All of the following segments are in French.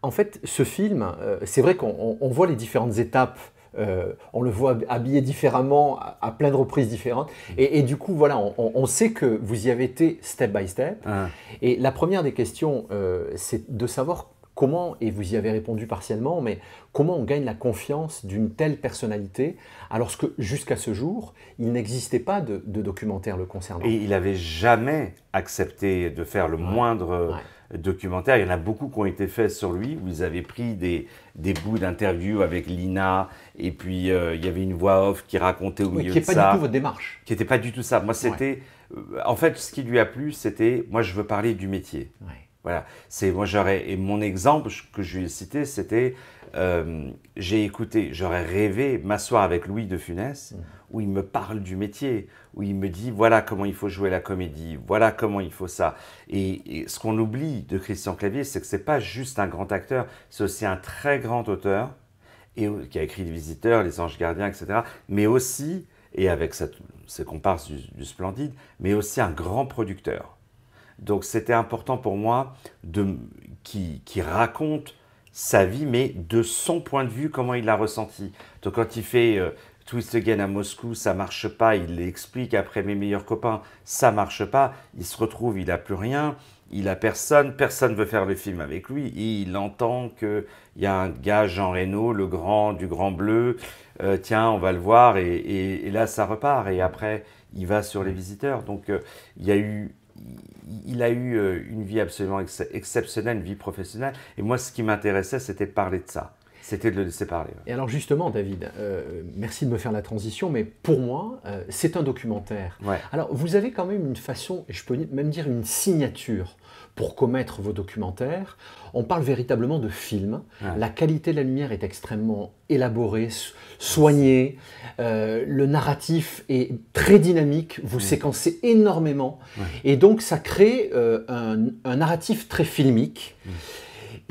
En fait, ce film, c'est vrai qu'on voit les différentes étapes. On le voit habillé différemment, à plein de reprises différentes. Et du coup, voilà, on sait que vous y avez été step by step. Hein. Et la première des questions, c'est de savoir comment, et vous y avez répondu partiellement, mais comment on gagne la confiance d'une telle personnalité, alors que jusqu'à ce jour, il n'existait pas de documentaire le concernant. Et il n'avait jamais accepté de faire le moindre documentaire. Il y en a beaucoup qui ont été faits sur lui, où ils avaient pris des bouts d'interviews avec Lina, et puis il y avait une voix off qui racontait au milieu de ça. Qui n'est pas du tout votre démarche. Qui n'était pas du tout ça. Moi, c'était... en fait, ce qui lui a plu, c'était... Moi, je veux parler du métier. Ouais. Voilà. Et mon exemple que je lui ai cité, c'était... j'aurais rêvé m'asseoir avec Louis de Funès, où il me parle du métier, où il me dit voilà comment il faut jouer la comédie, voilà comment il faut ça. Et ce qu'on oublie de Christian Clavier, c'est que c'est pas juste un grand acteur, c'est aussi un très grand auteur, qui a écrit Les Visiteurs, Les Anges Gardiens, etc. Mais aussi, et avec ses comparses du Splendide, mais aussi un grand producteur. Donc c'était important pour moi qui raconte sa vie, mais de son point de vue, comment il l'a ressenti. Donc quand il fait Twist Again à Moscou, ça marche pas, il l'explique après Mes meilleurs copains, ça marche pas, il se retrouve, il n'a plus rien, il a personne veut faire le film avec lui, et il entend qu'il y a un gars, Jean Reno, le grand du Grand Bleu, tiens, on va le voir, et là ça repart, et après il va sur Les Visiteurs. Donc il a eu une vie absolument exceptionnelle, une vie professionnelle. Et moi, ce qui m'intéressait, c'était de parler de ça. C'était de le laisser parler. Et alors justement, David, merci de me faire la transition, mais pour moi, c'est un documentaire. Ouais. Alors, vous avez quand même une façon, et je peux même dire une signature pour commettre vos documentaires. On parle véritablement de film. Ouais. La qualité de la lumière est extrêmement élaborée, soignée. Le narratif est très dynamique. Vous séquencez énormément. Ouais. Et donc, ça crée un narratif très filmique.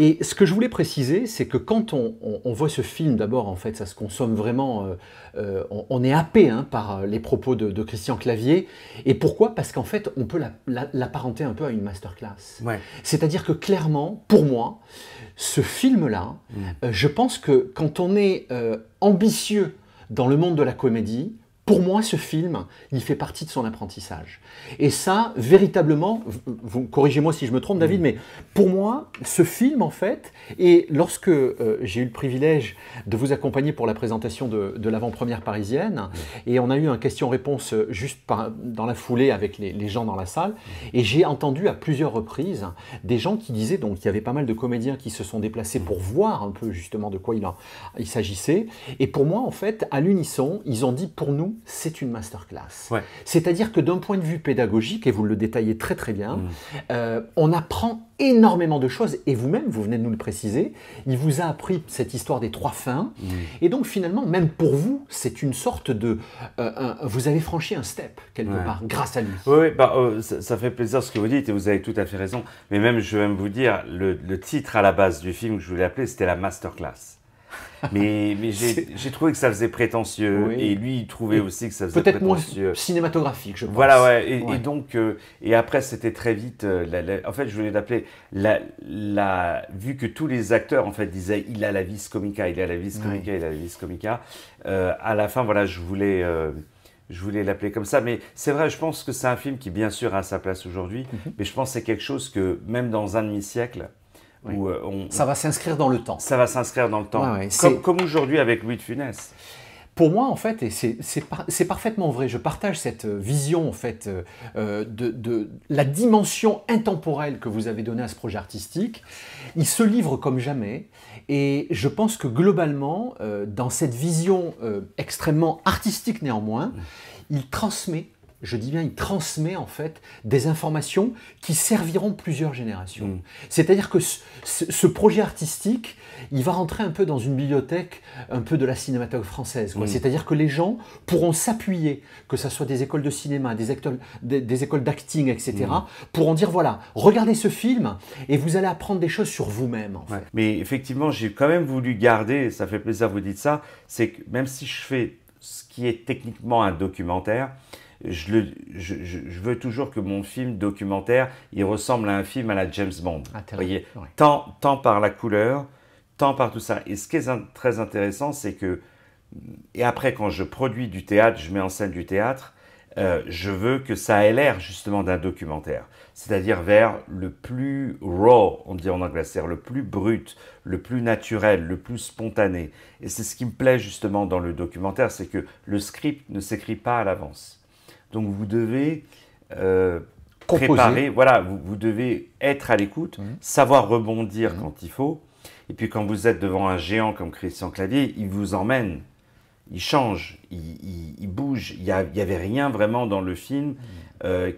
Et ce que je voulais préciser, c'est que quand on voit ce film, d'abord, en fait, ça se consomme vraiment, on est happé par les propos de Christian Clavier. Et pourquoi? Parce qu'en fait, on peut l'apparenter un peu à une masterclass. Ouais. C'est-à-dire que clairement, pour moi, ce film-là, je pense que quand on est ambitieux dans le monde de la comédie, pour moi, ce film, il fait partie de son apprentissage. Et ça, véritablement, vous corrigez-moi si je me trompe, David, mais pour moi, ce film, en fait, et lorsque j'ai eu le privilège de vous accompagner pour la présentation de l'avant-première parisienne, et on a eu un question-réponse juste dans la foulée avec les gens dans la salle, et j'ai entendu à plusieurs reprises des gens qui disaient, donc il y avait pas mal de comédiens qui se sont déplacés pour voir un peu justement de quoi il s'agissait, et pour moi, en fait, à l'unisson, ils ont dit, pour nous, c'est une masterclass. Ouais. C'est-à-dire que d'un point de vue pédagogique, et vous le détaillez très très bien, on apprend énormément de choses, et vous-même, vous venez de nous le préciser, il vous a appris cette histoire des 3 fins, et donc finalement, même pour vous, c'est une sorte de... vous avez franchi un step, quelque part, grâce à lui. Oui, ça fait plaisir ce que vous dites, et vous avez tout à fait raison, mais même, je vais même vous dire, le titre à la base du film que je voulais appeler, c'était la masterclass. Mais j'ai trouvé que ça faisait prétentieux, et lui il trouvait aussi que ça faisait peut-être prétentieux. Moins cinématographique, je pense. Voilà, ouais. Et donc, et après c'était très vite. En fait, je voulais l'appeler vu que tous les acteurs en fait disaient il a la vis comica, il a la vis comica, il a la vis comica. À la fin, voilà, je voulais l'appeler comme ça. Mais c'est vrai, je pense que c'est un film qui bien sûr a sa place aujourd'hui, mais je pense que c'est quelque chose que même dans un demi-siècle. Oui. Ça va s'inscrire dans le temps. Ça va s'inscrire dans le temps. Ouais, comme aujourd'hui avec Louis de Funès. Pour moi, en fait, et c'est parfaitement vrai, je partage cette vision en fait, de la dimension intemporelle que vous avez donnée à ce projet artistique. Il se livre comme jamais, et je pense que globalement, dans cette vision extrêmement artistique néanmoins, il transmet, je dis bien, il transmet en fait des informations qui serviront plusieurs générations. C'est-à-dire que ce projet artistique, il va rentrer un peu dans une bibliothèque un peu de la cinématographie française. C'est-à-dire que les gens pourront s'appuyer, que ce soit des écoles de cinéma, des écoles d'acting, etc., pourront dire, voilà, regardez ce film et vous allez apprendre des choses sur vous-même. En fait. Mais effectivement, j'ai quand même voulu garder, ça fait plaisir que vous dites ça, c'est que même si je fais ce qui est techniquement un documentaire, je veux toujours que mon film documentaire, il ressemble à un film à la James Bond. Vous voyez, ouais. tant par la couleur, tant par tout ça. Et ce qui est très intéressant, c'est que, et après quand je produis du théâtre, je mets en scène du théâtre, je veux que ça ait l'air justement d'un documentaire, c'est-à-dire vers le plus raw, on dit en anglais, c'est-à-dire le plus brut, le plus naturel, le plus spontané. Et c'est ce qui me plaît justement dans le documentaire, c'est que le script ne s'écrit pas à l'avance. Donc vous devez préparer, voilà, vous devez être à l'écoute, savoir rebondir quand il faut. Et puis quand vous êtes devant un géant comme Christian Clavier, il vous emmène. Il change, il bouge. Il n'y avait rien vraiment dans le film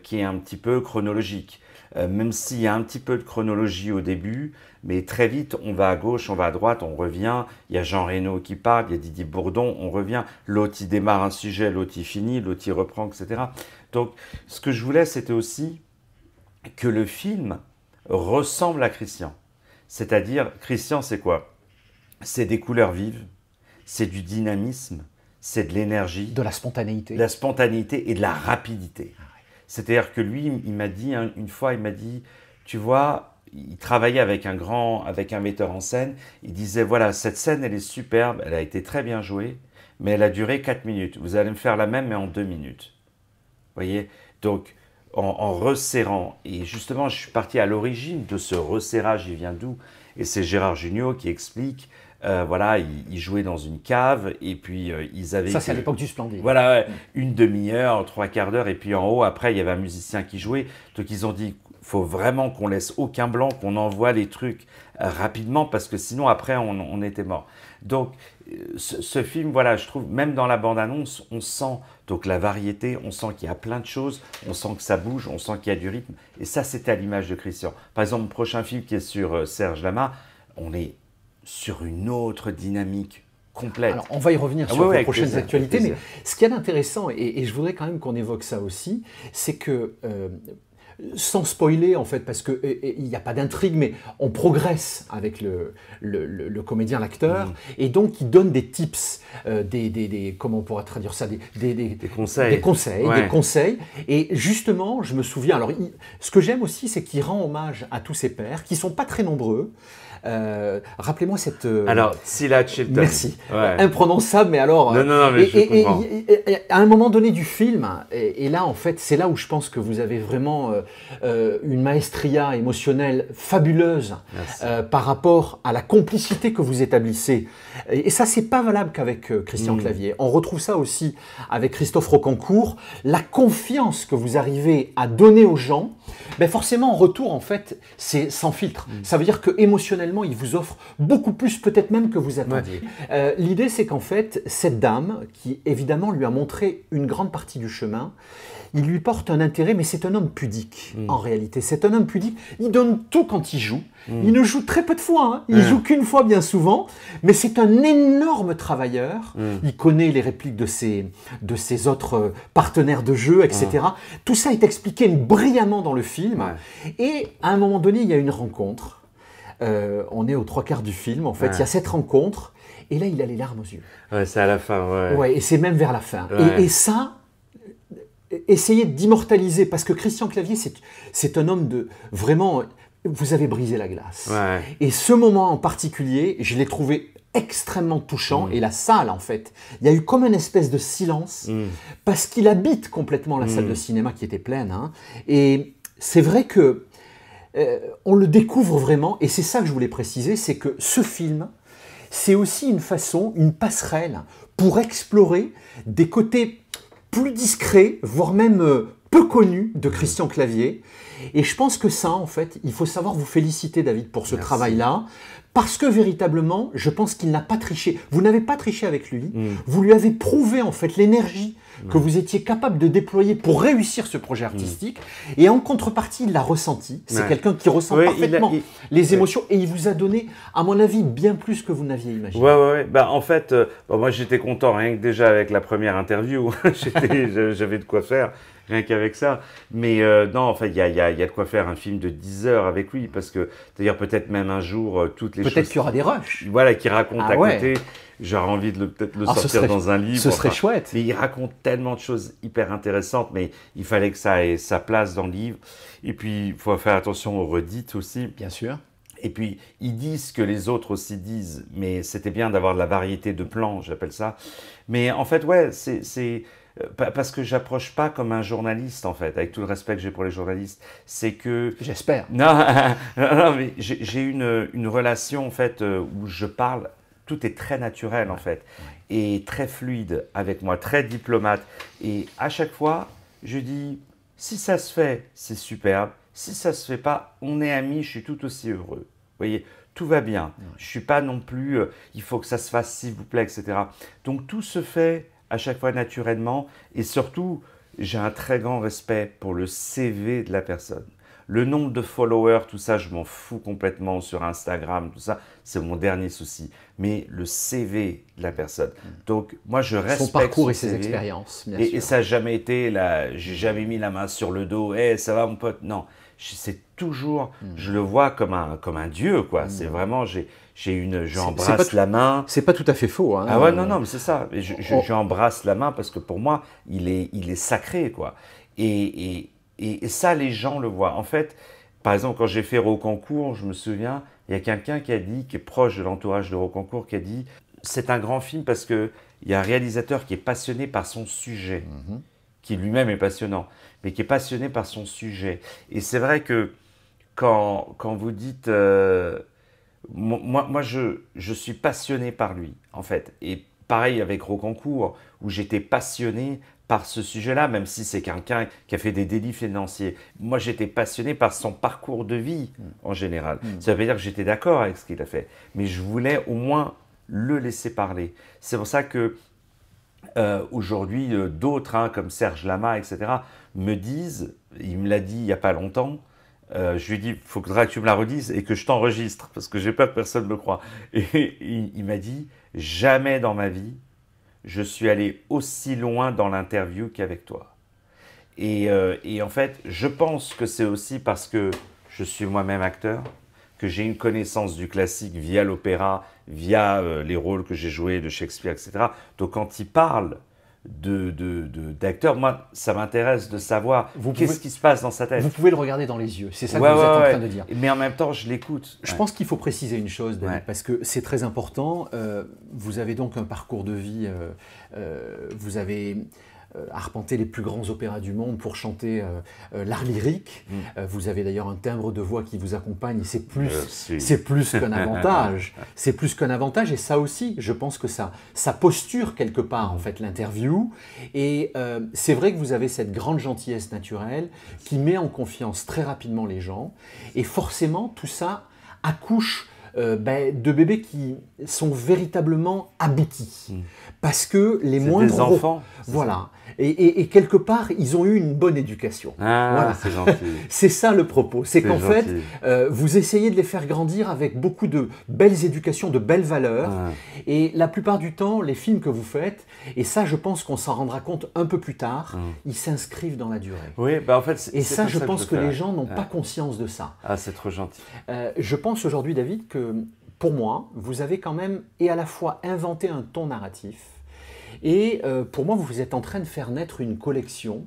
qui est un petit peu chronologique. Même s'il y a un petit peu de chronologie au début, mais très vite, on va à gauche, on va à droite, on revient. Il y a Jean Reno qui parle, il y a Didier Bourdon, on revient. L'autre, il démarre un sujet, l'autre, il finit, l'autre, il reprend, etc. Donc, ce que je voulais, c'était aussi que le film ressemble à Christian. C'est-à-dire, Christian, c'est quoi? C'est des couleurs vives. C'est du dynamisme, c'est de l'énergie. De la spontanéité. De la spontanéité et de la rapidité. C'est-à-dire que lui, il m'a dit, une fois, il m'a dit, tu vois, il travaillait avec un metteur en scène, il disait, voilà, cette scène, elle est superbe, elle a été très bien jouée, mais elle a duré 4 minutes. Vous allez me faire la même, mais en 2 minutes. Vous voyez? Donc, en resserrant, et justement, je suis parti à l'origine de ce resserrage, il vient d'où? Et c'est Gérard Jugnot qui explique. Voilà, ils jouaient dans une cave et puis ils avaient... Ça, c'est à l'époque du Splendide. Voilà, ouais, une demi-heure, 3/4 d'heure et puis en haut, après, il y avait un musicien qui jouait. Donc ils ont dit, il faut vraiment qu'on laisse aucun blanc, qu'on envoie les trucs rapidement parce que sinon, après, on était mort. Donc, ce film, voilà, je trouve, même dans la bande-annonce, on sent donc la variété, on sent qu'il y a plein de choses, on sent que ça bouge, on sent qu'il y a du rythme. Et ça, c'était à l'image de Christian. Par exemple, mon prochain film qui est sur Serge Lama, on est sur une autre dynamique complète. Alors, on va y revenir sur les prochaines actualités, mais ce qu'il y a d'intéressant, et je voudrais quand même qu'on évoque ça aussi, c'est que, sans spoiler en fait, parce qu'il n'y a pas d'intrigue, mais on progresse avec le comédien, l'acteur, et donc il donne des tips, comment on pourrait traduire ça, des conseils, et justement, je me souviens, alors ce que j'aime aussi, c'est qu'il rend hommage à tous ses pairs, qui ne sont pas très nombreux. Rappelez-moi cette... Alors, Sylla Chilton. Merci. Imprononçable, mais alors... Non, mais je comprends. Et à un moment donné du film, et là, en fait, c'est là où je pense que vous avez vraiment une maestria émotionnelle fabuleuse par rapport à la complicité que vous établissez. Et ça, c'est pas valable qu'avec Christian Clavier. On retrouve ça aussi avec Christophe Rocancourt. La confiance que vous arrivez à donner aux gens, ben forcément, en retour, en fait, c'est sans filtre. Ça veut dire que émotionnellement, il vous offre beaucoup plus, peut-être même que vous attendiez. L'idée, c'est qu'en fait, cette dame, qui évidemment lui a montré une grande partie du chemin, il lui porte un intérêt, mais c'est un homme pudique, en réalité. C'est un homme pudique. Il donne tout quand il joue. Il ne joue très peu de fois. Hein. Il joue qu'une fois, bien souvent. Mais c'est un énorme travailleur. Il connaît les répliques de ses autres partenaires de jeu, etc. Tout ça est expliqué brillamment dans le film. Et à un moment donné, il y a une rencontre. On est aux 3/4 du film, en fait. Il y a cette rencontre. Et là, il a les larmes aux yeux. Ouais, c'est à la fin, et c'est même vers la fin. Et ça... Essayez d'immortaliser, parce que Christian Clavier, c'est un homme de... Vraiment, vous avez brisé la glace. Et ce moment en particulier, je l'ai trouvé extrêmement touchant. Et la salle, en fait, il y a eu comme une espèce de silence, parce qu'il habite complètement la salle de cinéma qui était pleine. Hein. Et c'est vrai que on le découvre vraiment, et c'est ça que je voulais préciser, c'est que ce film, c'est aussi une façon, une passerelle, pour explorer des côtés plus discret, voire même peu connu de Christian Clavier. Et je pense que ça, en fait, il faut savoir vous féliciter, David, pour ce travail-là, parce que véritablement, je pense qu'il n'a pas triché. Vous n'avez pas triché avec lui, vous lui avez prouvé, en fait, l'énergie que vous étiez capable de déployer pour réussir ce projet artistique, et en contrepartie, il l'a ressenti. C'est quelqu'un qui ressent parfaitement les émotions, et il vous a donné, à mon avis, bien plus que vous n'aviez imaginé. Bah, en fait, moi j'étais content, rien que déjà avec la première interview, j'avais de quoi faire, rien qu'avec ça. Mais non, en fait, il y a de quoi faire un film de 10 heures avec lui, parce que, d'ailleurs, peut-être même un jour, toutes des choses... Peut-être qu'il y aura des rushs. Voilà, qui raconte à ouais. côté. J'aurais envie de peut-être le Ah, sortir dans un livre. Ce serait chouette. Mais il raconte tellement de choses hyper intéressantes, mais il fallait que ça ait sa place dans le livre. Et puis, il faut faire attention aux redites aussi. Bien sûr. Et puis, ils disent ce que les autres aussi disent, mais c'était bien d'avoir de la variété de plans, j'appelle ça. Mais en fait, ouais, c'est parce que j'approche pas comme un journaliste, en fait, avec tout le respect que j'ai pour les journalistes. C'est que... J'espère. Non, non, mais j'ai une relation, en fait, où je parle, tout est très naturel, en fait, et très fluide avec moi, très diplomate. Et à chaque fois, je dis, si ça se fait, c'est superbe. Si ça se fait pas, on est amis, je suis tout aussi heureux. Vous voyez, tout va bien. Je suis pas non plus, il faut que ça se fasse s'il vous plaît, etc. Donc tout se fait à chaque fois naturellement et surtout, j'ai un très grand respect pour le CV de la personne. Le nombre de followers, tout ça, je m'en fous complètement sur Instagram, tout ça, c'est mon dernier souci. Mais le CV de la personne. Donc, moi, je respecte son parcours et CV, ses expériences, bien sûr. Et ça n'a jamais été, là, j'ai jamais mis la main sur le dos, hey, ça va mon pote, non. C'est toujours, je le vois comme un dieu, quoi. C'est vraiment, j'embrasse la main. C'est pas tout à fait faux. Hein. Ah ouais, non, mais c'est ça. J'embrasse la main parce que pour moi, il est sacré, quoi. Et ça, les gens le voient. En fait, par exemple, quand j'ai fait Rocancourt, je me souviens, il y a quelqu'un qui a dit, qui est proche de l'entourage de Rocancourt, qui a dit, c'est un grand film parce qu'il y a un réalisateur qui est passionné par son sujet, qui lui-même est passionnant, mais qui est passionné par son sujet. Et c'est vrai que quand vous dites... moi je suis passionné par lui, en fait. Et pareil avec Rocancourt, où j'étais passionné par ce sujet-là, même si c'est quelqu'un qui a fait des délits financiers. Moi, j'étais passionné par son parcours de vie, en général. Ça veut dire que j'étais d'accord avec ce qu'il a fait. Mais je voulais au moins le laisser parler. C'est pour ça que aujourd'hui, d'autres, comme Serge Lama, etc., me disent, il me l'a dit il n'y a pas longtemps, je lui ai dit, il faudra que tu me la redises et que je t'enregistre, parce que j'ai peur que personne ne me croie. Et il m'a dit, jamais dans ma vie, je suis allé aussi loin dans l'interview qu'avec toi. Et en fait, je pense que c'est aussi parce que je suis moi-même acteur, que j'ai une connaissance du classique via l'opéra, via les rôles que j'ai joués de Shakespeare, etc. Donc quand il parle d'acteurs, moi, ça m'intéresse de savoir qu'est-ce qui se passe dans sa tête. Vous pouvez le regarder dans les yeux, c'est ça que vous êtes en train de dire. Mais en même temps, je l'écoute. Je pense qu'il faut préciser une chose, David, parce que c'est très important. Vous avez donc un parcours de vie, vous avez arpenté les plus grands opéras du monde pour chanter l'art lyrique. Vous avez d'ailleurs un timbre de voix qui vous accompagne, et c'est plus qu'un avantage. C'est plus qu'un avantage, et ça aussi, je pense que ça posture quelque part, en fait, l'interview. Et c'est vrai que vous avez cette grande gentillesse naturelle qui met en confiance très rapidement les gens. Et forcément, tout ça accouche de bébés qui sont véritablement aboutis. Parce que les moindres... des enfants. Voilà. Et quelque part, ils ont eu une bonne éducation. Ah, voilà. C'est gentil. C'est ça le propos. C'est qu'en fait, vous essayez de les faire grandir avec beaucoup de belles éducations, de belles valeurs. Et la plupart du temps, les films que vous faites, et ça, je pense qu'on s'en rendra compte un peu plus tard, ils s'inscrivent dans la durée. Oui, en fait, et ça, je pense que les gens n'ont pas conscience de ça. Ah, c'est trop gentil. Je pense aujourd'hui, David, que pour moi, vous avez quand même et à la fois inventé un ton narratif, et pour moi, vous êtes en train de faire naître une collection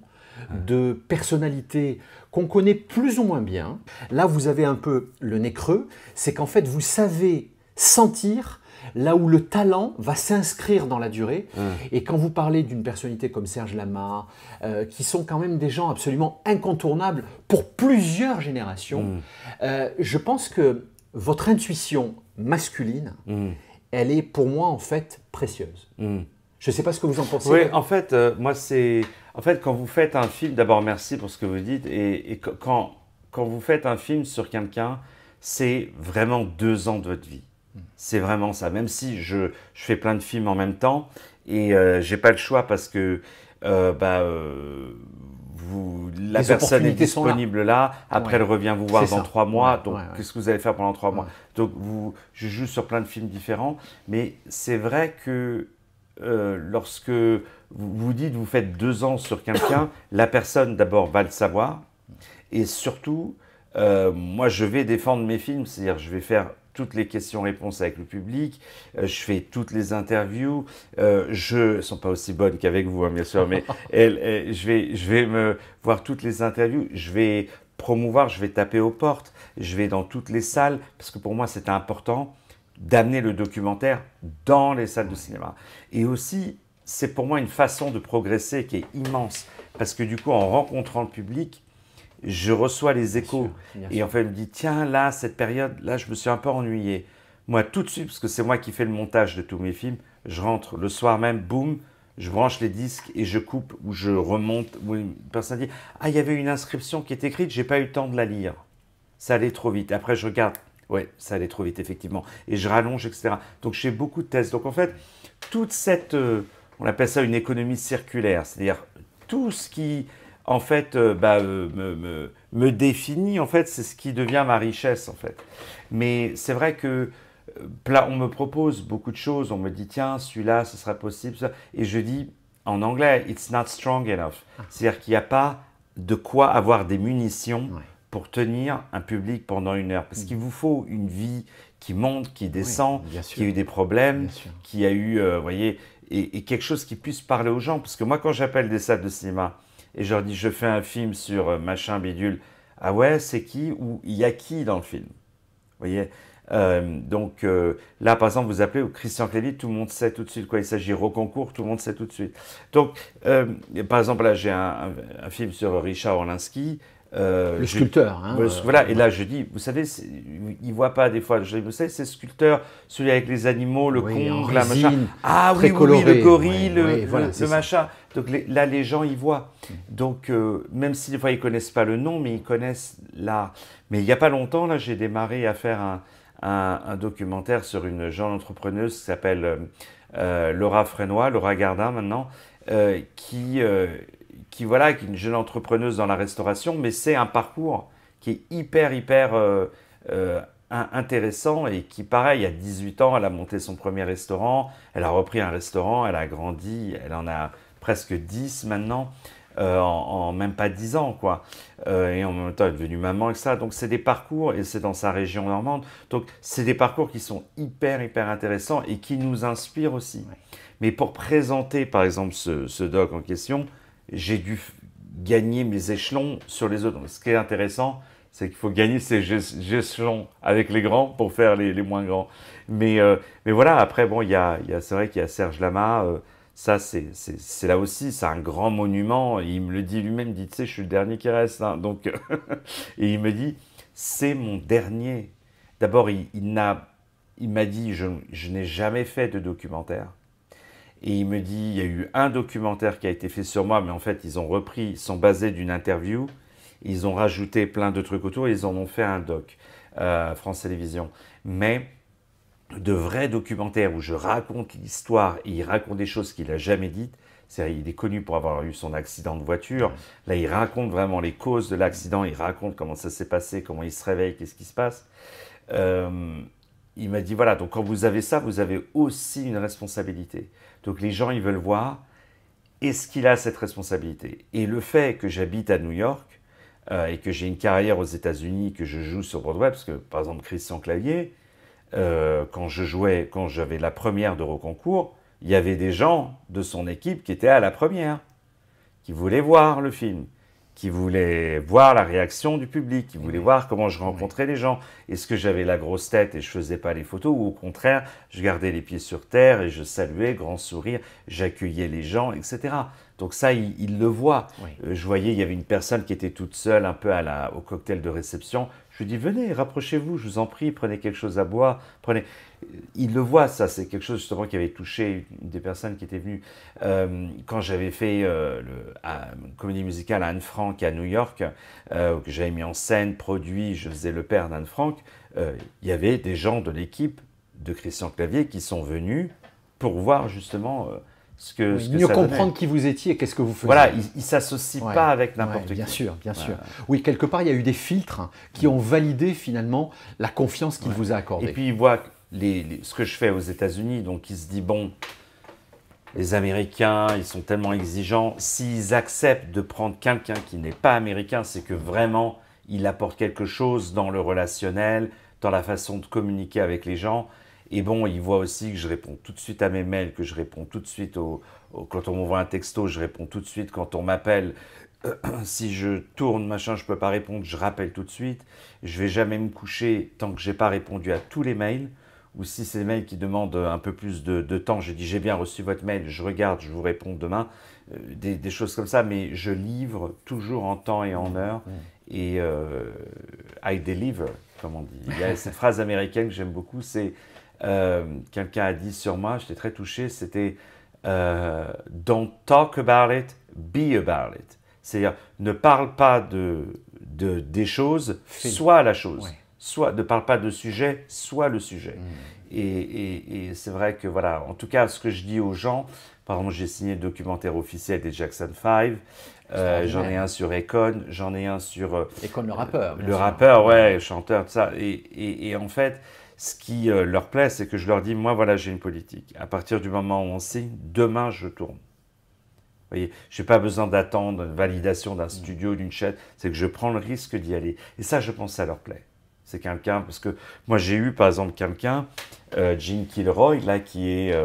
de personnalités qu'on connaît plus ou moins bien. Là, vous avez un peu le nez creux, c'est qu'en fait, vous savez sentir là où le talent va s'inscrire dans la durée. Et quand vous parlez d'une personnalité comme Serge Lama, qui sont quand même des gens absolument incontournables pour plusieurs générations, je pense que votre intuition masculine, elle est pour moi en fait précieuse. Je ne sais pas ce que vous en pensez. Oui, en fait, moi, c'est... En fait, quand vous faites un film, d'abord, merci pour ce que vous dites. Et quand vous faites un film sur quelqu'un, c'est vraiment 2 ans de votre vie. C'est vraiment ça. Même si je fais plein de films en même temps, et je n'ai pas le choix parce que la personne est disponible là. Après, elle revient vous voir dans 3 mois. Donc, qu'est-ce que vous allez faire pendant 3 mois? Donc, je joue sur plein de films différents. Mais c'est vrai que lorsque vous dites vous faites 2 ans sur quelqu'un, la personne d'abord va le savoir, et surtout moi je vais défendre mes films, c'est-à-dire je vais faire toutes les questions-réponses avec le public, je fais toutes les interviews. Elles ne sont pas aussi bonnes qu'avec vous, hein, bien sûr, mais je vais me voir toutes les interviews, je vais promouvoir, je vais taper aux portes, je vais dans toutes les salles, parce que pour moi, c'était important d'amener le documentaire dans les salles de cinéma. Et aussi, c'est pour moi une façon de progresser qui est immense, parce que du coup, en rencontrant le public, je reçois les échos. Bien sûr. Et en fait, je me dis, tiens, là, cette période, là, je me suis un peu ennuyé. Moi, tout de suite, parce que c'est moi qui fais le montage de tous mes films, je rentre le soir même, boum, je branche les disques et je coupe ou je remonte. Où une personne dit, ah, il y avait une inscription qui est écrite, j'ai pas eu le temps de la lire. Ça allait trop vite. Après, je regarde. Ouais, ça allait trop vite, effectivement. Et je rallonge, etc. Donc, je fais beaucoup de tests. Donc, en fait, toute cette, on appelle ça une économie circulaire. C'est-à-dire, tout ce qui, en fait, me définit, en fait, c'est ce qui devient ma richesse, en fait. Mais c'est vrai que, là, on me propose beaucoup de choses. On me dit, tiens, celui-là, ce sera possible. Ça. Et je dis, en anglais, it's not strong enough. C'est-à-dire qu'il n'y a pas de quoi avoir des munitions pour tenir un public pendant 1 heure. Parce qu'il vous faut une vie qui monte, qui descend, qui a eu des problèmes, qui a eu, voyez, et quelque chose qui puisse parler aux gens. Parce que moi, quand j'appelle des salles de cinéma et je leur dis, je fais un film sur machin bidule, ah ouais, c'est qui? Ou il y a qui dans le film? Vous voyez, là, par exemple, vous appelez Christian Clavier, tout le monde sait tout de suite de quoi il s'agit. Roconcourt, tout le monde sait tout de suite. Donc, par exemple, là, j'ai un film sur Richard Orlinski. Le sculpteur. Hein, voilà, et là je dis, vous savez, il ne voit pas des fois, je dis, vous savez, c'est sculpteur, celui avec les animaux, le conque, la machin. Ah oui, coloré, oui, le gorille, le machin. Donc là, les gens, ils voient. Donc, même si des fois, ils ne connaissent pas le nom, mais ils connaissent l'art. Mais il n'y a pas longtemps, là, j'ai démarré à faire un documentaire sur une jeune entrepreneuse qui s'appelle Laura Frénois, Laura Gardin maintenant, qui est une jeune entrepreneuse dans la restauration, mais c'est un parcours qui est hyper intéressant et qui, pareil, à 18 ans, elle a monté son premier restaurant, elle a repris un restaurant, elle a grandi, elle en a presque 10 maintenant, en même pas 10 ans, quoi. Et en même temps, elle est devenue maman, etc. Donc, c'est des parcours, et c'est dans sa région normande, donc c'est des parcours qui sont hyper intéressants et qui nous inspirent aussi. Ouais. Mais pour présenter, par exemple, ce doc en question, j'ai dû gagner mes échelons sur les autres. Donc, ce qui est intéressant, c'est qu'il faut gagner ces échelons avec les grands pour faire les moins grands. Mais voilà, après, bon, c'est vrai qu'il y a Serge Lama. Ça, c'est là aussi, c'est un grand monument. Il me le dit lui-même, il dit, tu sais, je suis le dernier qui reste. Hein. Donc, et il me dit, c'est mon dernier. D'abord, il m'a dit, je n'ai jamais fait de documentaire. Et il me dit, il y a eu un documentaire qui a été fait sur moi, mais en fait, ils sont basés d'une interview, ils ont rajouté plein de trucs autour, et ils en ont fait un doc, France Télévisions. Mais de vrais documentaires où je raconte l'histoire, et il raconte des choses qu'il n'a jamais dites, c'est-à-dire il est connu pour avoir eu son accident de voiture, là il raconte vraiment les causes de l'accident, il raconte comment ça s'est passé, comment il se réveille, qu'est-ce qui se passe. Il m'a dit, voilà, donc quand vous avez ça, vous avez aussi une responsabilité. Donc les gens, ils veulent voir, est-ce qu'il a cette responsabilité? Et le fait que j'habite à New York et que j'ai une carrière aux États-Unis, que je joue sur Broadway, parce que par exemple Christian Clavier, quand j'avais la première de Roconcourt, il y avait des gens de son équipe qui étaient à la première, qui voulaient voir le film, qui voulaient voir la réaction du public, qui voulaient voir comment je rencontrais les gens. Est-ce que j'avais la grosse tête et je ne faisais pas les photos, ou au contraire, je gardais les pieds sur terre et je saluais, grand sourire, j'accueillais les gens, etc. Donc ça, il le voit. Je voyais, il y avait une personne qui était toute seule, un peu au cocktail de réception. Je lui dis, venez, rapprochez-vous, je vous en prie, prenez quelque chose à boire, prenez... Il le voit, ça, c'est quelque chose justement qui avait touché une des personnes qui étaient venues. Quand j'avais fait une comédie musicale à Anne Frank à New York, que j'avais mis en scène, produit, je faisais le père d'Anne Frank, il y avait des gens de l'équipe de Christian Clavier qui sont venus pour voir justement... ce que mieux comprendre qui vous étiez et qu'est-ce que vous faisiez. Voilà, il ne s'associe pas avec n'importe qui. Bien sûr, bien sûr. Oui, quelque part, il y a eu des filtres qui ont validé finalement la confiance qu'il vous a accordée. Et puis, il voit ce que je fais aux États-Unis, donc il se dit, bon, les Américains, ils sont tellement exigeants, s'ils acceptent de prendre quelqu'un qui n'est pas américain, c'est que vraiment, il apporte quelque chose dans le relationnel, dans la façon de communiquer avec les gens. Et bon, il voit aussi que je réponds tout de suite à mes mails, que je réponds tout de suite quand on m'envoie un texto, je réponds tout de suite. Quand on m'appelle, si je tourne, machin, je ne peux pas répondre, je rappelle tout de suite. Je ne vais jamais me coucher tant que je n'ai pas répondu à tous les mails. Ou si c'est des mails qui demandent un peu plus de temps, je dis j'ai bien reçu votre mail, je regarde, je vous réponds demain. Des choses comme ça, mais je livre toujours en temps et en heure. Et I deliver, comme on dit. Il y a cette phrase américaine que j'aime beaucoup, c'est quelqu'un a dit sur moi, j'étais très touché, c'était don't talk about it, be about it. C'est-à-dire, ne parle pas des choses, sois la chose. Ouais. Soit ne parle pas de sujet, soit le sujet. Et c'est vrai que, voilà, en tout cas, ce que je dis aux gens, par exemple, j'ai signé le documentaire officiel des Jackson 5, j'en ai un sur Akon, j'en ai un sur... Akon, le rappeur. Le rappeur, ouais, chanteur, tout ça. Et en fait, ce qui leur plaît, c'est que je leur dis, moi, voilà, j'ai une politique. À partir du moment où on signe, demain, je tourne. Vous voyez, je n'ai pas besoin d'attendre une validation d'un studio, d'une chaîne. C'est que je prends le risque d'y aller. Et ça, je pense que ça leur plaît. C'est quelqu'un, parce que moi, j'ai eu, par exemple, quelqu'un, Gene Kilroy, là, qui est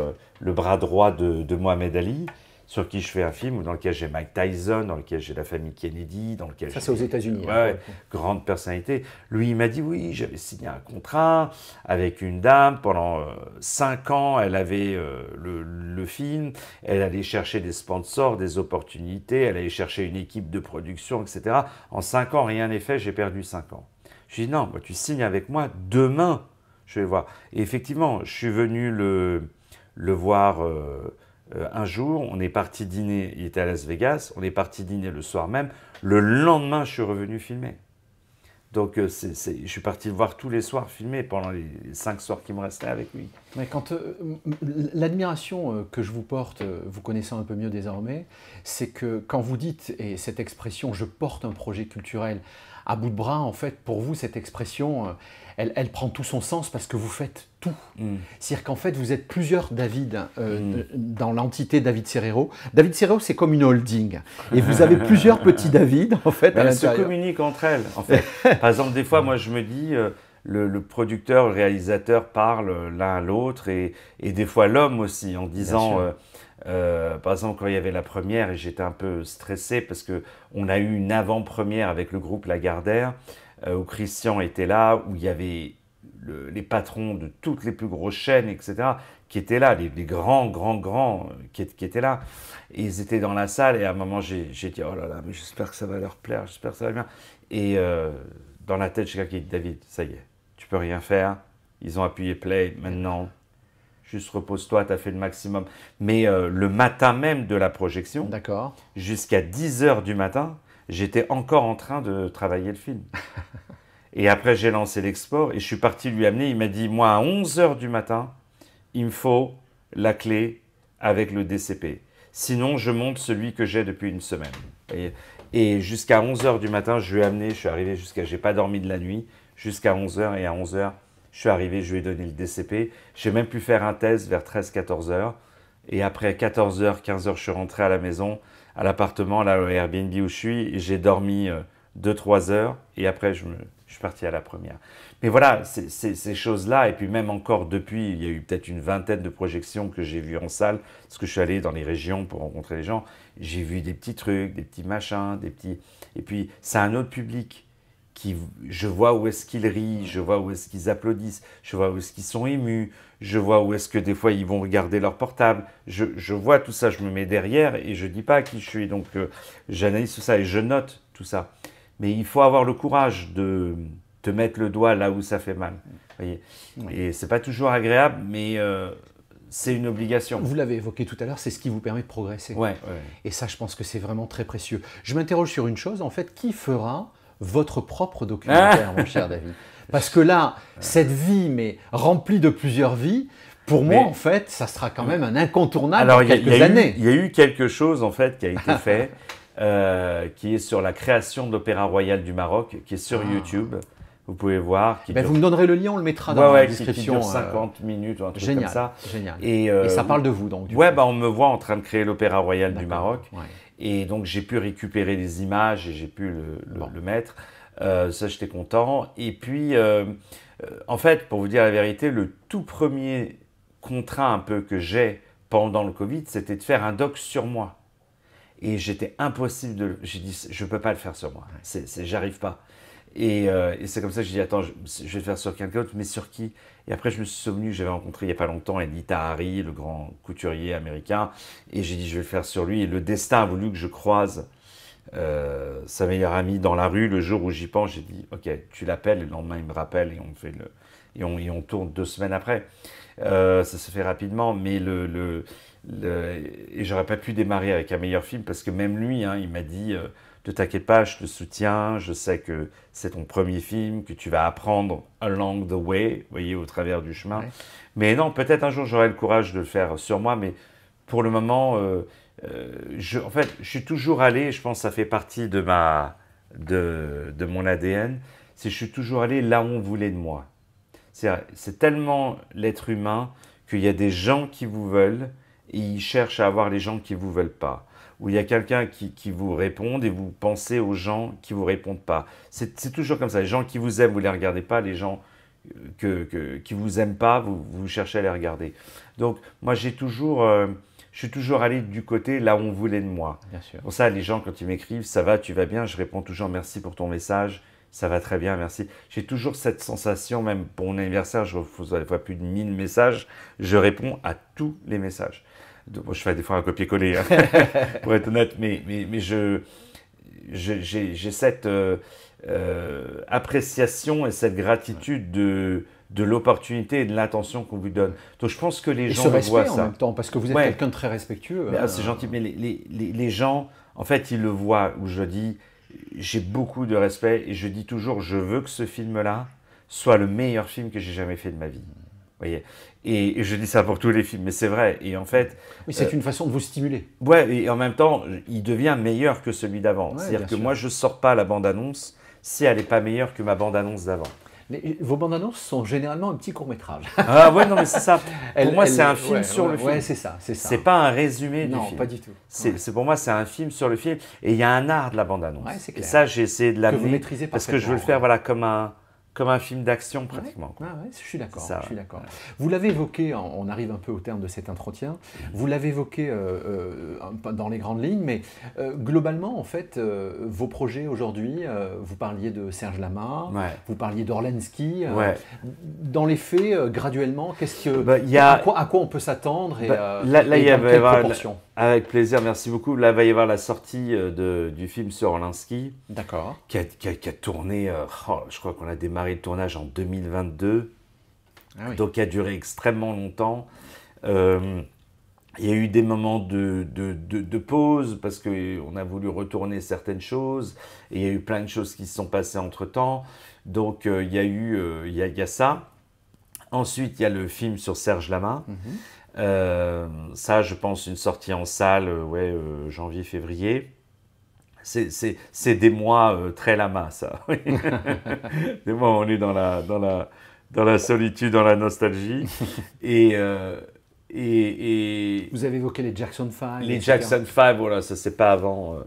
le bras droit de Mohamed Ali, sur qui je fais un film, dans lequel j'ai Mike Tyson, dans lequel j'ai la famille Kennedy, dans lequel ça c'est aux États-Unis. Ouais, grande personnalité. Lui, il m'a dit, oui, j'avais signé un contrat avec une dame, pendant 5 ans, elle avait le film, elle allait chercher des sponsors, des opportunités, elle allait chercher une équipe de production, etc. En 5 ans, rien n'est fait, j'ai perdu 5 ans. Je lui ai dit, non, bah, tu signes avec moi, demain, je vais voir. Et effectivement, je suis venu le voir un jour, on est parti dîner, il était à Las Vegas, on est parti dîner le soir même, le lendemain, je suis revenu filmer. Donc, je suis parti le voir tous les soirs filmer pendant les 5 soirs qui me restaient avec lui. Mais quand l'admiration que je vous porte, vous connaissant un peu mieux désormais, c'est que quand vous dites, et cette expression « je porte un projet culturel », à bout de bras, en fait, pour vous, cette expression, elle prend tout son sens parce que vous faites tout. C'est-à-dire qu'en fait, vous êtes plusieurs David dans l'entité David Serrero. David Serrero, c'est comme une holding. Et vous avez plusieurs petits David, en fait, à l'intérieur. Elles se communiquent entre elles, en fait. Par exemple, des fois, moi, je me dis... le producteur, le réalisateur parlent l'un à l'autre et des fois l'homme aussi en disant, par exemple quand il y avait la première et j'étais un peu stressé parce qu'on a eu une avant-première avec le groupe Lagardère où Christian était là, où il y avait les patrons de toutes les plus grosses chaînes, etc. qui étaient là, les grands qui étaient là. Et ils étaient dans la salle et à un moment j'ai dit oh là là, mais j'espère que ça va leur plaire, j'espère que ça va bien. Et dans la tête, j'ai quelqu'un qui dit David, ça y est. Tu peux rien faire, ils ont appuyé play, maintenant, juste repose-toi, tu as fait le maximum. Mais le matin même de la projection, jusqu'à 10h du matin, j'étais encore en train de travailler le film. Et après, j'ai lancé l'export et je suis parti lui amener, il m'a dit, moi, à 11h du matin, il me faut la clé avec le DCP. Sinon, je monte celui que j'ai depuis une semaine. Et jusqu'à 11h du matin, je lui ai amené, je suis arrivé jusqu'à, j'ai pas dormi de la nuit, jusqu'à 11h et à 11h, je suis arrivé, je lui ai donné le DCP. J'ai même pu faire un test vers 13-14h. Et après 14h, 15h, je suis rentré à la maison, à l'appartement, là, au Airbnb où je suis. J'ai dormi 2-3 heures et après, je suis parti à la première. Mais voilà, ces choses-là. Et puis même encore depuis, il y a eu peut-être une vingtaine de projections que j'ai vues en salle. Parce que je suis allé dans les régions pour rencontrer les gens. J'ai vu des petits trucs, des petits machins, des petits... Et puis, c'est un autre public. Je vois où est-ce qu'ils rient, je vois où est-ce qu'ils applaudissent, je vois où est-ce qu'ils sont émus, je vois où est-ce que des fois ils vont regarder leur portable. Je vois tout ça, je me mets derrière et je ne dis pas à qui je suis. Donc j'analyse tout ça et je note tout ça. Mais il faut avoir le courage de te mettre le doigt là où ça fait mal. Voyez. Et ce n'est pas toujours agréable, mais c'est une obligation. Vous l'avez évoqué tout à l'heure, c'est ce qui vous permet de progresser. Ouais. Et ça, je pense que c'est vraiment très précieux. Je m'interroge sur une chose, en fait, qui fera votre propre documentaire, mon cher David? Parce que là, cette vie, mais remplie de plusieurs vies, pour moi, en fait, ça sera quand même un incontournable dans quelques années. Il y a eu quelque chose, en fait, qui a été fait, qui est sur la création de l'Opéra Royal du Maroc, qui est sur YouTube. Vous pouvez voir. Vous me donnerez le lien, on le mettra dans la description. Qui dure 50 minutes ou un truc comme ça. Génial. Et ça parle de vous, donc. On me voit en train de créer l'Opéra Royal du Maroc. Ouais. Et donc, j'ai pu récupérer les images et j'ai pu le mettre. Ça, j'étais content. Et puis, En fait, pour vous dire la vérité, le tout premier contrat un peu que j'ai pendant le Covid, c'était de faire un doc sur moi. Et j'étais impossible de... J'ai dit, je ne peux pas le faire sur moi. J'arrive pas. Et c'est comme ça que j'ai dit, attends, je vais le faire sur quelqu'un d'autre, mais sur qui? Et après, je me suis souvenu que j'avais rencontré il n'y a pas longtemps Eddie Tahari, le grand couturier américain. Et j'ai dit, je vais le faire sur lui. Et le destin a voulu que je croise sa meilleure amie dans la rue. Le jour où j'y pense, j'ai dit, ok, tu l'appelles. Et le lendemain, il me rappelle et on fait et on tourne 2 semaines après. Ça se fait rapidement, mais et j'aurais pas pu démarrer avec un meilleur film parce que même lui, hein, il m'a dit ne t'inquiète pas, je te soutiens, je sais que c'est ton premier film, que tu vas apprendre along the way, vous voyez, au travers du chemin. Ouais. Mais non, peut-être un jour j'aurai le courage de le faire sur moi, mais pour le moment, en fait, je suis toujours allé, je pense que ça fait partie de mon ADN, c'est que je suis toujours allé là où on voulait de moi. C'est tellement l'être humain qu'il y a des gens qui vous veulent et ils cherchent à avoir les gens qui ne vous veulent pas. Ou il y a quelqu'un qui vous répond et vous pensez aux gens qui ne vous répondent pas. C'est toujours comme ça. Les gens qui vous aiment, vous ne les regardez pas. Les gens qui ne vous aiment pas, vous cherchez à les regarder. Donc, moi, je suis toujours allé du côté là où on voulait de moi. Bien sûr. Pour ça, les gens, quand ils m'écrivent, ça va, tu vas bien, je réponds toujours merci pour ton message. Ça va très bien, merci. J'ai toujours cette sensation, même pour mon anniversaire, je reçois des fois plus de 1000 messages, je réponds à tous les messages. Donc, moi, je fais des fois un copier-coller, hein, pour être honnête, mais j'ai cette appréciation et cette gratitude de l'opportunité et de l'intention qu'on vous donne. Donc je pense que les gens le voient ça. En même temps, parce que vous êtes quelqu'un de très respectueux. C'est gentil, mais les gens, en fait, ils le voient, où je dis... J'ai beaucoup de respect et je dis toujours, je veux que ce film-là soit le meilleur film que j'ai jamais fait de ma vie. Vous voyez, et je dis ça pour tous les films, mais c'est vrai. Et en fait, oui, c'est une façon de vous stimuler. Ouais, et en même temps, il devient meilleur que celui d'avant. Ouais, c'est-à-dire que moi, je sors pas la bande-annonce si elle n'est pas meilleure que ma bande-annonce d'avant. Vos bandes annonces sont généralement un petit court-métrage. Ah ouais, non, mais c'est ça. Pour moi, c'est un film sur le film. Ouais, c'est ça. C'est pas un résumé du film. Non, pas du tout. Pour moi, c'est un film sur le film. Et il y a un art de la bande-annonce. Ouais, c'est clair. Et ça, j'ai essayé de l'amener. Que vous maîtrisez parce que je veux le faire voilà, comme un film d'action, pratiquement. Ouais, je suis d'accord. Vous l'avez évoqué, on arrive un peu au terme de cet entretien, vous l'avez évoqué dans les grandes lignes, mais globalement, en fait, vos projets aujourd'hui, vous parliez de Serge Lama, vous parliez d'Orlensky. Dans les faits, graduellement, à quoi on peut s'attendre et là, il y avait avec plaisir, merci beaucoup. Là, il va y avoir la sortie du film sur Orlensky. D'accord. Qui a tourné, je crois qu'on a démarré le tournage en 2022. Ah oui. Donc, qui a duré extrêmement longtemps. Il y a eu des moments de pause parce qu'on a voulu retourner certaines choses. Et il y a eu plein de choses qui se sont passées entre-temps. Donc, il y a ça. Ensuite, il y a le film sur Serge Lama. Ça, je pense, une sortie en salle, janvier-février. C'est des mois très Lama, ça. Des mois où on est dans la solitude, dans la nostalgie. Et vous avez évoqué les Jackson 5. Les Jackson 5, voilà, ça c'est pas avant.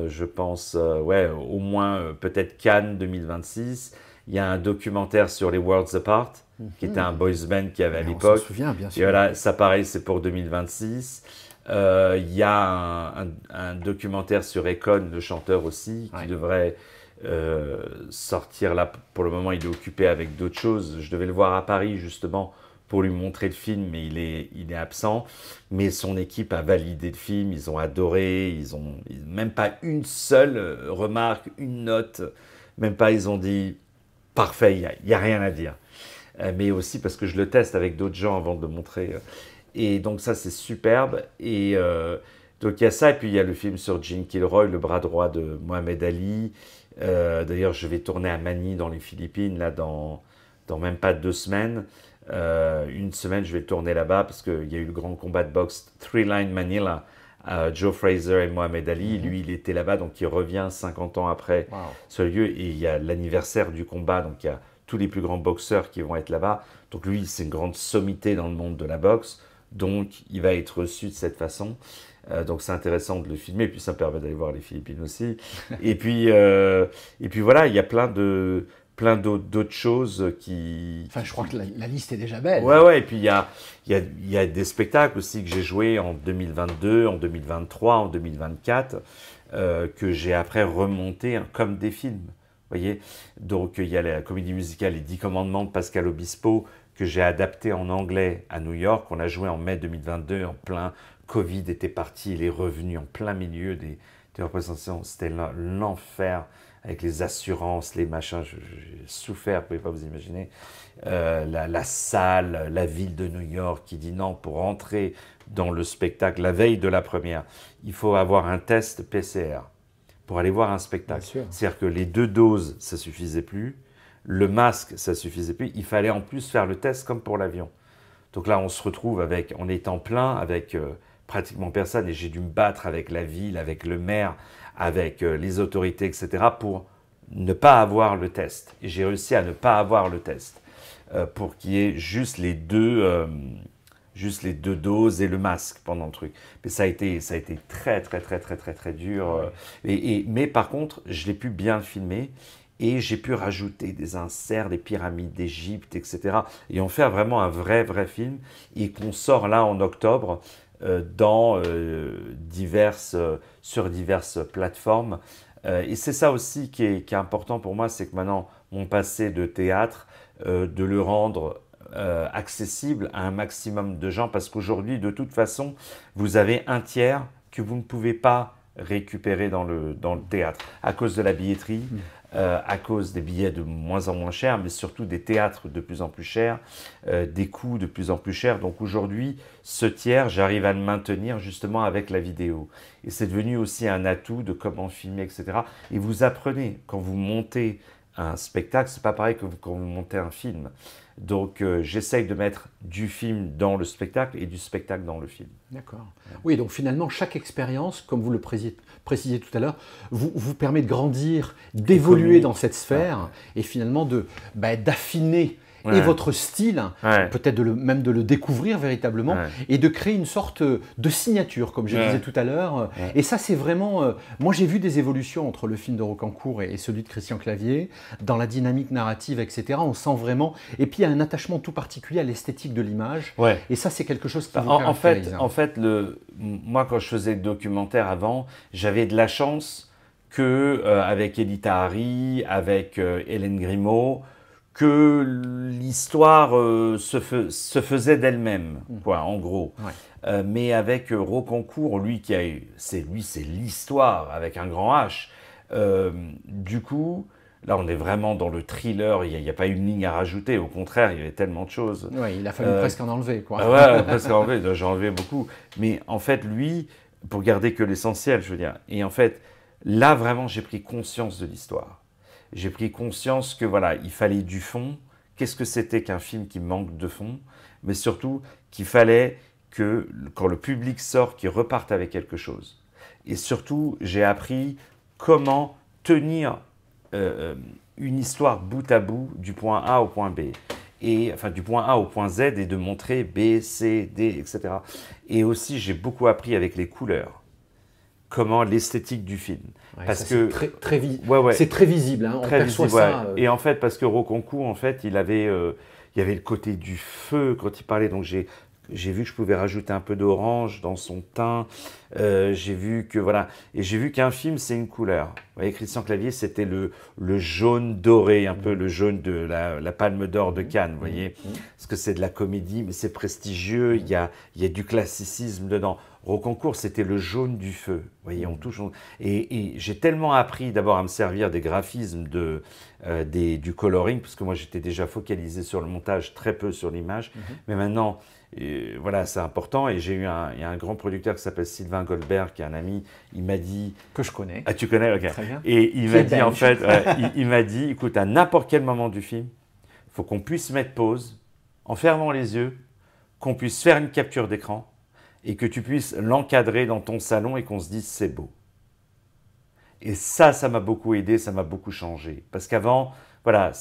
Je pense, au moins peut-être Cannes 2026. Il y a un documentaire sur les Worlds Apart, qui était un boys band qu'il y avait à l'époque. On s'en souvient, bien sûr. Et voilà, ça pareil, c'est pour 2026. Il y a un documentaire sur Akon, le chanteur aussi, qui devrait sortir là. Pour le moment, il est occupé avec d'autres choses. Je devais le voir à Paris, justement, pour lui montrer le film, mais il est absent. Mais son équipe a validé le film, ils ont adoré, ils ont même pas une seule remarque, une note, même pas, ils ont dit « parfait, il n'y a rien à dire ». Mais aussi parce que je le teste avec d'autres gens avant de le montrer. Et donc ça, c'est superbe. Et donc il y a ça, et puis il y a le film sur Gene Kilroy, le bras droit de Mohamed Ali. D'ailleurs, je vais tourner à Manille, dans les Philippines, là, dans même pas 2 semaines. Une semaine, je vais tourner là-bas, parce qu'il y a eu le grand combat de boxe Three Line Manila, Joe Frazier et Mohamed Ali. Lui, il était là-bas, donc il revient 50 ans après ce lieu. Et il y a l'anniversaire du combat, donc il y a tous les plus grands boxeurs qui vont être là-bas. Donc lui, c'est une grande sommité dans le monde de la boxe. Donc, il va être reçu de cette façon. Donc, c'est intéressant de le filmer. Puis, ça me permet d'aller voir les Philippines aussi. Et puis voilà, il y a plein de plein d'autres choses qui... Enfin, je crois que la liste est déjà belle. Ouais, et puis il y a des spectacles aussi que j'ai joués en 2022, en 2023, en 2024, que j'ai après remonté comme des films. Vous voyez, donc il y a la comédie musicale Les 10 Commandements de Pascal Obispo, que j'ai adapté en anglais à New York. On a joué en mai 2022, en plein Covid était parti, il est revenu en plein milieu des représentations. C'était l'enfer avec les assurances, les machins. J'ai souffert, vous ne pouvez pas vous imaginer. La salle, la ville de New York qui dit non, pour entrer dans le spectacle, la veille de la première, il faut avoir un test PCR pour aller voir un spectacle. C'est-à-dire que les 2 doses, ça ne suffisait plus. Le masque, ça ne suffisait plus. Il fallait en plus faire le test comme pour l'avion. Donc là, on se retrouve on est en plein avec pratiquement personne. Et j'ai dû me battre avec la ville, avec le maire, avec les autorités, etc. pour ne pas avoir le test. Et j'ai réussi à ne pas avoir le test pour qu'il y ait juste les deux doses et le masque pendant le truc. Mais ça a été très dur. Mais par contre, je l'ai pu bien le filmer et j'ai pu rajouter des inserts, des pyramides d'Égypte, etc. Et en faire vraiment un vrai film et qu'on sort là en octobre sur diverses plateformes. Et c'est ça aussi qui est important pour moi, c'est que maintenant, mon passé de théâtre, de le rendre accessible à un maximum de gens, parce qu'aujourd'hui, de toute façon, vous avez un tiers que vous ne pouvez pas récupérer dans le théâtre, à cause de la billetterie, à cause des billets de moins en moins chers, mais surtout des théâtres de plus en plus chers, des coûts de plus en plus chers. Donc aujourd'hui, ce tiers, j'arrive à le maintenir justement avec la vidéo. Et c'est devenu aussi un atout de comment filmer, etc. Et vous apprenez, quand vous montez un spectacle, c'est pas pareil que quand vous montez un film. Donc j'essaye de mettre du film dans le spectacle et du spectacle dans le film. D'accord. Oui, donc finalement, chaque expérience, comme vous le précisiez tout à l'heure, vous permet de grandir, d'évoluer dans cette sphère et finalement d'affiner et votre style, peut-être même de le découvrir véritablement et de créer une sorte de signature, comme je disais tout à l'heure. Et ça, c'est vraiment... moi, j'ai vu des évolutions entre le film de Rocancourt et celui de Christian Clavier, dans la dynamique narrative, etc. On sent vraiment... Et puis, il y a un attachement tout particulier à l'esthétique de l'image. Et ça, c'est quelque chose qui vous caractérise. En fait, moi, quand je faisais le documentaire avant, j'avais de la chance qu'avec Edith Harry, avec Hélène Grimaud, que l'histoire se faisait d'elle-même, quoi, en gros. Mais avec Rocancourt, c'est l'histoire avec un grand H. Du coup, là, on est vraiment dans le thriller. Il n'y a pas une ligne à rajouter. Au contraire, il y avait tellement de choses. Ouais, il a fallu presque en enlever, quoi. Ouais, presque en enlever. J'ai enlevé beaucoup. Mais en fait, lui, pour garder que l'essentiel, je veux dire. Et en fait, là, vraiment, j'ai pris conscience de l'histoire. J'ai pris conscience que voilà, il fallait du fond. Qu'est-ce que c'était qu'un film qui manque de fond? Mais surtout qu'il fallait que quand le public sort, qu'il reparte avec quelque chose. Et surtout, j'ai appris comment tenir une histoire bout à bout du point A au point B. Et, enfin, du point A au point Z et de montrer B, C, D, etc. Et aussi, j'ai beaucoup appris avec les couleurs. Comment l'esthétique du film. Parce que c'est très visible, hein, on perçoit ça. Et en fait, parce que Rocancourt, en fait, il y avait le côté du feu quand il parlait. Donc j'ai vu que je pouvais rajouter un peu d'orange dans son teint. J'ai vu que voilà, et j'ai vu qu'un film c'est une couleur. Vous voyez, Christian Clavier, c'était le jaune doré, un peu le jaune de la Palme d'Or de Cannes. Vous voyez, parce que c'est de la comédie, mais c'est prestigieux. Il y a du classicisme dedans. Rocancourt, c'était le jaune du feu. Vous voyez, on touche. Et j'ai tellement appris d'abord à me servir des graphismes, du coloring, parce que moi j'étais déjà focalisé sur le montage, très peu sur l'image. Mais maintenant, voilà, c'est important. Et il y a un grand producteur qui s'appelle Sylvain Goldberg, qui est un ami. Il m'a dit... Que je connais. Ah, tu connais? Ok. Très bien. Et il m'a dit, en fait, il m'a dit, écoute, à n'importe quel moment du film, il faut qu'on puisse mettre pause, en fermant les yeux, qu'on puisse faire une capture d'écran, et que tu puisses l'encadrer dans ton salon et qu'on se dise c'est beau. Et ça m'a beaucoup aidé, ça m'a beaucoup changé. Parce qu'avant, voilà,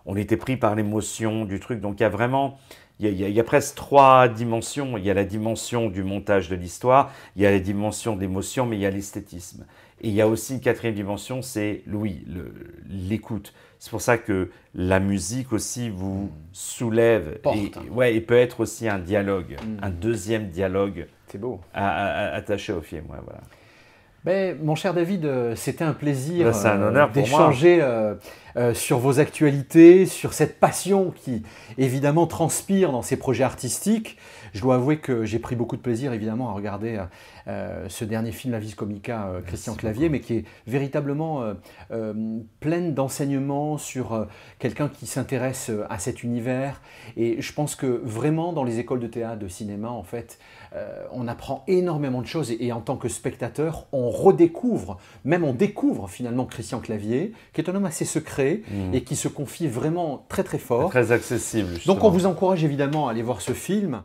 on était pris par l'émotion du truc. Donc il y a vraiment, il y a presque 3 dimensions. Il y a la dimension du montage de l'histoire, il y a la dimension de l'émotion, mais il y a l'esthétisme. Et il y a aussi une 4e dimension, c'est l'écoute. C'est pour ça que la musique aussi vous soulève. Porte. Et peut être aussi un dialogue, un deuxième dialogue. C'est beau. Attaché au film. Ouais, voilà. Ben, mon cher David, c'était un plaisir C'est un honneur pour moi. d'échanger sur vos actualités, sur cette passion qui évidemment transpire dans ces projets artistiques. Je dois avouer que j'ai pris beaucoup de plaisir évidemment à regarder ce dernier film La Vis Comica, Christian Clavier, mais qui est véritablement pleine d'enseignements sur quelqu'un qui s'intéresse à cet univers. Et je pense que vraiment dans les écoles de théâtre, de cinéma, en fait, on apprend énormément de choses et en tant que spectateur, on redécouvre, même on découvre finalement Christian Clavier, qui est un homme assez secret et qui se confie vraiment très très fort. Très accessible. Justement. Donc on vous encourage évidemment à aller voir ce film.